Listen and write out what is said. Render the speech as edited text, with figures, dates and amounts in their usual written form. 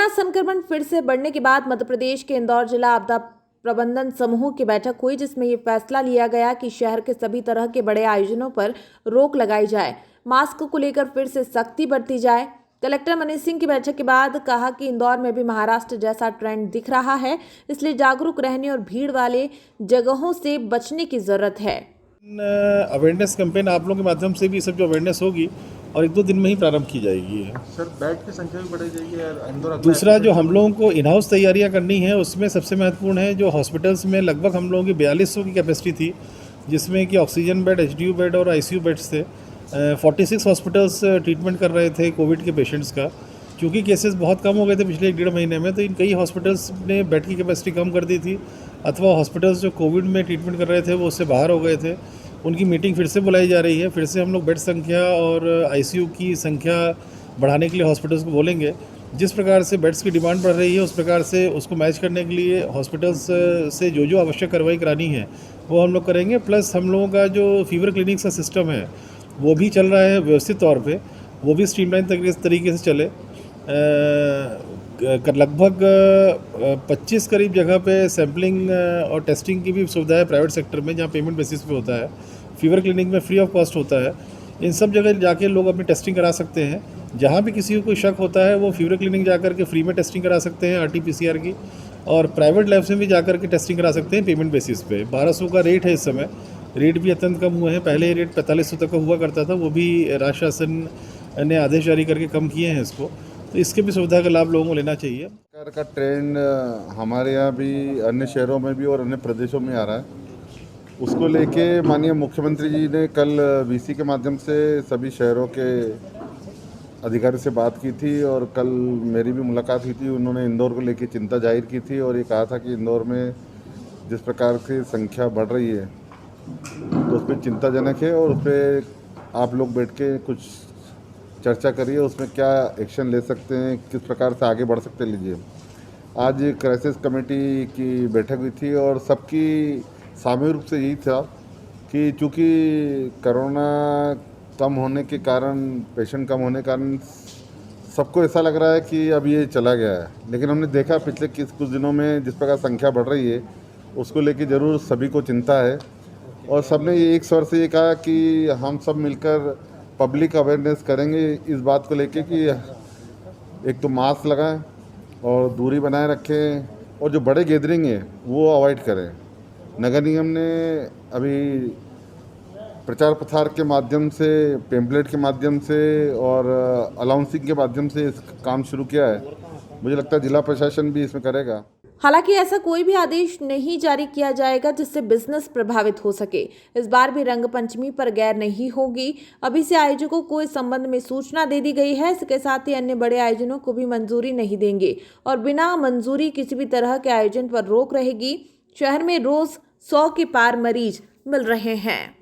संक्रमण फिर से बढ़ने के बाद मध्य प्रदेश के इंदौर जिला आपदा प्रबंधन समूह की बैठक हुई, जिसमें ये फैसला लिया गया कि शहर के सभी तरह के बड़े आयोजनों पर रोक लगाई जाए। मास्क को लेकर फिर से सख्ती बरती जाए। कलेक्टर मनीष सिंह की बैठक के बाद कहा कि इंदौर में भी महाराष्ट्र जैसा ट्रेंड दिख रहा है, इसलिए जागरूक रहने और भीड़ वाले जगहों से बचने की जरूरत है। अवेयरनेस कैंपेन आप लोगों के माध्यम से भी सब जो अवेयरनेस होगी और 1-2 दिन में ही प्रारंभ की जाएगी। सर, बेड की संख्या भी बढ़ाई जाएगी यार इंदौर। दूसरा जो हम लोगों को इन हाउस तैयारियां करनी है, उसमें सबसे महत्वपूर्ण है जो हॉस्पिटल्स में लगभग हम लोगों की 4200 की कैपेसिटी थी, जिसमें कि ऑक्सीजन बेड, एचडीयू बेड और आईसीयू बेड्स थे। 46 हॉस्पिटल्स ट्रीटमेंट कर रहे थे कोविड के पेशेंट्स का। क्योंकि केसेस बहुत कम हो गए थे पिछले 1-1.5 महीने में, तो इन कई हॉस्पिटल्स ने बेड की कैपेसिटी कम कर दी थी, अथवा हॉस्पिटल्स जो कोविड में ट्रीटमेंट कर रहे थे वो उससे बाहर हो गए थे। उनकी मीटिंग फिर से बुलाई जा रही है। फिर से हम लोग बेड संख्या और आईसीयू की संख्या बढ़ाने के लिए हॉस्पिटल्स को बोलेंगे। जिस प्रकार से बेड्स की डिमांड बढ़ रही है, उस प्रकार से उसको मैच करने के लिए हॉस्पिटल्स से जो जो आवश्यक कार्रवाई करानी है वो हम लोग करेंगे। प्लस हम लोगों का जो फीवर क्लिनिक्स का सिस्टम है वो भी चल रहा है व्यवस्थित तौर पे, वो भी स्ट्रीमलाइन तरीके से चले। लगभग 25 करीब जगह पे सैम्पलिंग और टेस्टिंग की भी सुविधा है प्राइवेट सेक्टर में, जहाँ पेमेंट बेसिस पे होता है। फीवर क्लिनिक में फ्री ऑफ कॉस्ट होता है। इन सब जगह जाके लोग अपनी टेस्टिंग करा सकते हैं। जहाँ भी किसी को कोई शक होता है वो फीवर क्लिनिक जाकर के फ्री में टेस्टिंग करा सकते हैं RT-PCR की, और प्राइवेट लैब्स में भी जाकर के टेस्टिंग करा सकते हैं पेमेंट बेसिस पे। 1200 का रेट है इस समय। रेट भी अत्यंत कम हुए हैं। पहले ये रेट 4500 तक का हुआ करता था, वो भी राज्य शासन ने आदेश जारी करके कम किए हैं इसको, तो इसके भी सुविधा का लाभ लोगों को लेना चाहिए। सरकार का ट्रेंड हमारे यहाँ भी, अन्य शहरों में भी और अन्य प्रदेशों में आ रहा है। उसको लेके माननीय मुख्यमंत्री जी ने कल VC के माध्यम से सभी शहरों के अधिकारी से बात की थी, और कल मेरी भी मुलाकात हुई थी। उन्होंने इंदौर को लेके चिंता जाहिर की थी और ये कहा था कि इंदौर में जिस प्रकार की संख्या बढ़ रही है तो उस पर चिंताजनक है, और उस पर आप लोग बैठ के कुछ चर्चा करिए, उसमें क्या एक्शन ले सकते हैं, किस प्रकार से आगे बढ़ सकते लीजिए। आज क्राइसिस कमेटी की बैठक हुई थी और सबकी सामूहिक रूप से यही था कि चूँकि कोरोना कम होने के कारण, पेशेंट कम होने के कारण सबको ऐसा लग रहा है कि अब ये चला गया है, लेकिन हमने देखा पिछले कुछ दिनों में जिस प्रकार संख्या बढ़ रही है उसको लेके ज़रूर सभी को चिंता है। और सबने ये एक स्वर से ये कहा कि हम सब मिलकर पब्लिक अवेयरनेस करेंगे इस बात को लेके कि एक तो मास्क लगाएं और दूरी बनाए रखें, और जो बड़े गैदरिंग है वो अवॉइड करें। नगर निगम ने अभी प्रचार प्रसार के माध्यम से, पेम्पलेट के माध्यम से और अनाउंसिंग के माध्यम से इस काम शुरू किया है। मुझे लगता है जिला प्रशासन भी इसमें करेगा। हालांकि ऐसा कोई भी आदेश नहीं जारी किया जाएगा जिससे बिजनेस प्रभावित हो सके। इस बार भी रंग पंचमी पर गैर नहीं होगी। अभी से आयोजकों को इस संबंध में सूचना दे दी गई है। इसके साथ ही अन्य बड़े आयोजनों को भी मंजूरी नहीं देंगे और बिना मंजूरी किसी भी तरह के आयोजन पर रोक रहेगी। शहर में रोज 100 के पार मरीज मिल रहे हैं।